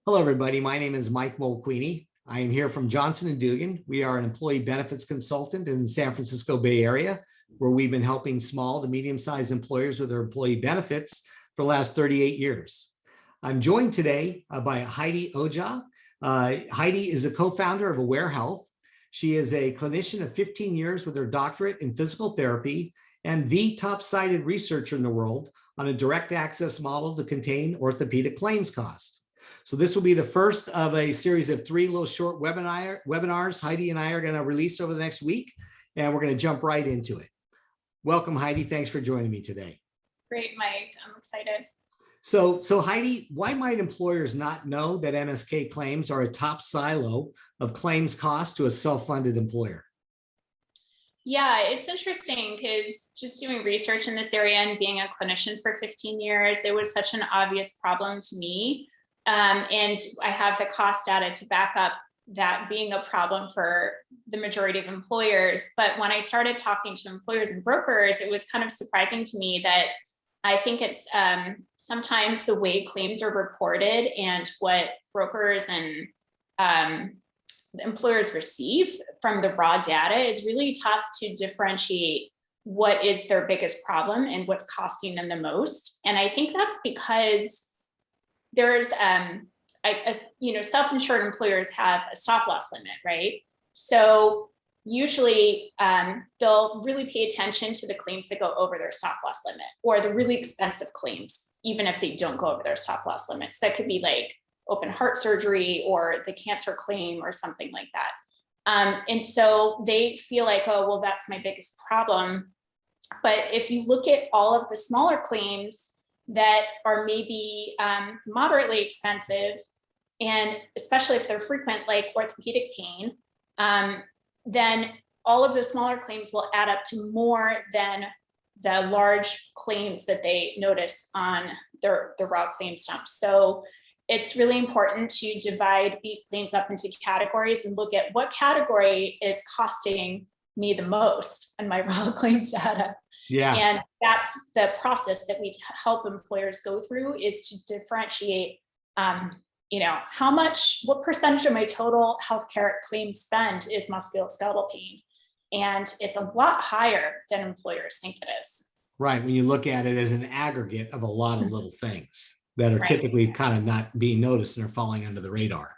Hello, everybody. My name is Mike Mulqueeney. I am here from Johnson & Dugan. We are an employee benefits consultant in the San Francisco Bay Area, where we've been helping small to medium-sized employers with their employee benefits for the last 38 years. I'm joined today by Heidi Ohja. Heidi is a co-founder of Aware Health. She is a clinician of 15 years with her doctorate in physical therapy and the top-cited researcher in the world on a direct access model to contain orthopedic claims costs. So this will be the first of a series of 3 little short webinars Heidi and I are going to release over the next week, and we're going to jump right into it. Welcome, Heidi. Thanks for joining me today. Great, Mike. I'm excited. So Heidi, why might employers not know that MSK claims are a top silo of claims cost to a self-funded employer? Yeah, it's interesting because just doing research in this area and being a clinician for 15 years, it was such an obvious problem to me. And I have the cost data to back up that being a problem for the majority of employers. But when I started talking to employers and brokers, it was kind of surprising to me that I think it's sometimes the way claims are reported and what brokers and employers receive from the raw data is really tough to differentiate what is their biggest problem and what's costing them the most. And I think that's because there's, self-insured employers have a stop loss limit, right? So usually they'll really pay attention to the claims that go over their stop loss limit or the really expensive claims, even if they don't go over their stop loss limits. That could be like open heart surgery or the cancer claim or something like that. And so they feel like, oh, well, that's my biggest problem. But if you look at all of the smaller claims that are maybe moderately expensive, and especially if they're frequent, like orthopedic pain, then all of the smaller claims will add up to more than the large claims that they notice on the raw claim stump. So it's really important to divide these claims up into categories and look at what category is costing me the most in my raw claims data. Yeah. And that's the process that we help employers go through, is to differentiate, what percentage of my total healthcare claim spend is musculoskeletal pain. And it's a lot higher than employers think it is. Right. When you look at it as an aggregate of a lot of little things that are typically kind of not being noticed and are falling under the radar.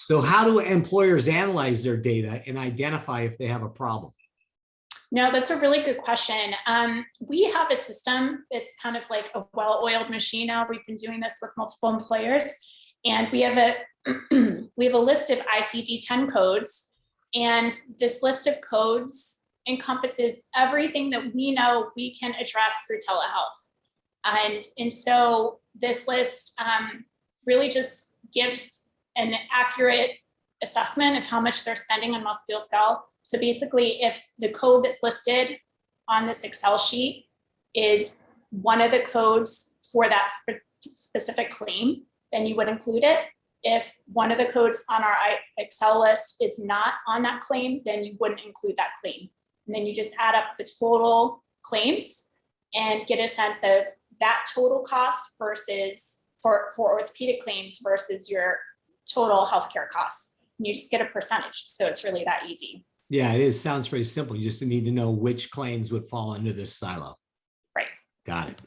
So how do employers analyze their data and identify if they have a problem? No, that's a really good question. We have a system that's kind of like a well-oiled machine now. We've been doing this with multiple employers, and we have a list of ICD-10 codes, and this list of codes encompasses everything that we know we can address through telehealth. And so this list really just gives an accurate assessment of how much they're spending on musculoskeletal. So basically, if the code that's listed on this Excel sheet is one of the codes for that specific claim, then you would include it. If one of the codes on our Excel list is not on that claim, then you wouldn't include that claim. And then you just add up the total claims and get a sense of that total cost versus for orthopedic claims versus your total healthcare costs. And you just get a percentage. So it's really that easy. Yeah, it is. Sounds very simple. You just need to know which claims would fall under this silo. Right. Got it.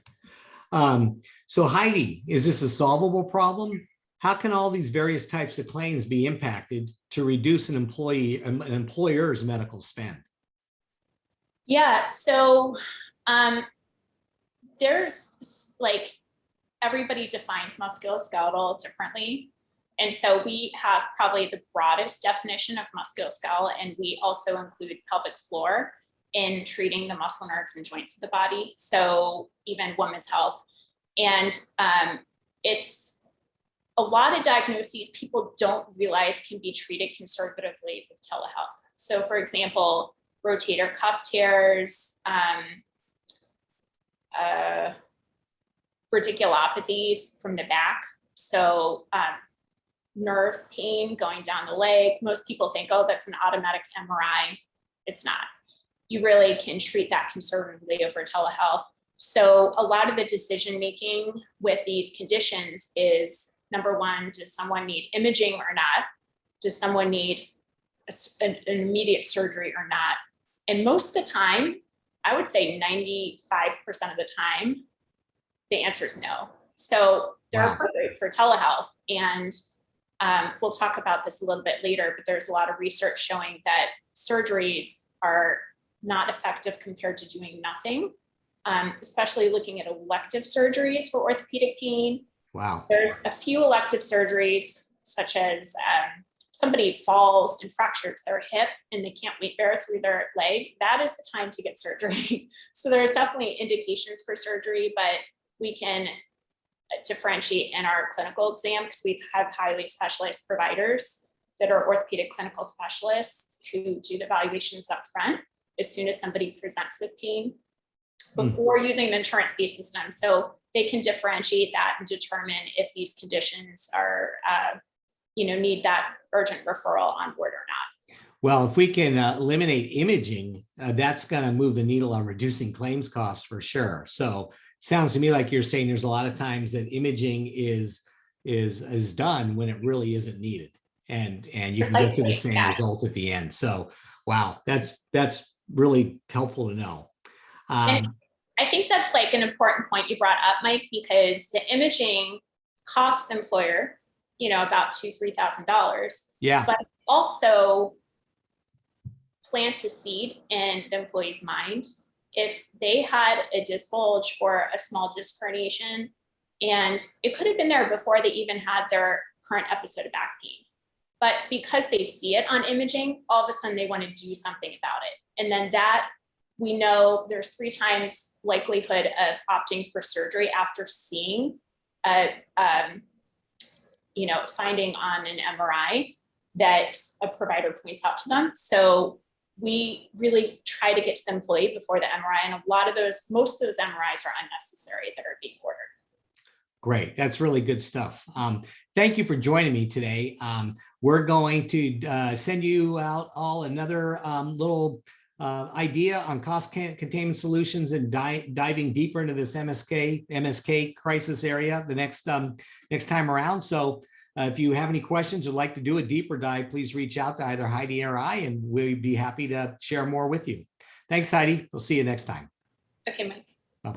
So Heidi, is this a solvable problem? How can all these various types of claims be impacted to reduce an employer's medical spend? Yeah, so there's everybody defines musculoskeletal differently. And so we have probably the broadest definition of musculoskeletal, and we also include pelvic floor in treating the muscle, nerves, and joints of the body. So even women's health. And it's a lot of diagnoses people don't realize can be treated conservatively with telehealth. So for example, rotator cuff tears, radiculopathies from the back. So nerve pain going down the leg. Most people think, oh, that's an automatic MRI. It's not. You really can treat that conservatively over telehealth. So a lot of the decision making with these conditions is number one, does someone need imaging or not? Does someone need an immediate surgery or not? And most of the time, I would say 95% of the time, the answer is no. So they're Wow. appropriate for telehealth. And we'll talk about this a little bit later, but there's a lot of research showing that surgeries are not effective compared to doing nothing, especially looking at elective surgeries for orthopedic pain. Wow. There's a few elective surgeries, such as somebody falls and fractures their hip and they can't weight bear through their leg. That is the time to get surgery. So there's definitely indications for surgery, but we can differentiate in our clinical exam because we have highly specialized providers that are orthopedic clinical specialists who do the evaluations up front as soon as somebody presents with pain before using the insurance-based system. So they can differentiate that and determine if these conditions are, need that urgent referral on board or not. Well, if we can eliminate imaging, that's going to move the needle on reducing claims costs for sure. So it sounds to me like you're saying there's a lot of times that imaging is done when it really isn't needed, and you can get to the same result at the end. So wow, that's really helpful to know. And I think that's like an important point you brought up, Mike, because the imaging costs the employer, about $2,000-$3,000. Yeah. But also plants a seed in the employee's mind. If they had a disc bulge or a small disc herniation, and it could have been there before they even had their current episode of back pain, but because they see it on imaging, all of a sudden they want to do something about it. And then that, we know there's 3 times likelihood of opting for surgery after seeing finding on an MRI that a provider points out to them. So we really try to get to the employee before the MRI. And most of those MRIs are unnecessary that are being ordered. Great. That's really good stuff. Thank you for joining me today. We're going to send you out all another little idea on cost containment solutions and diving deeper into this MSK crisis area the next time around. So if you have any questions or like to do a deeper dive, please reach out to either Heidi or I, and we'll be happy to share more with you. Thanks, Heidi. We'll see you next time. Okay, Mike.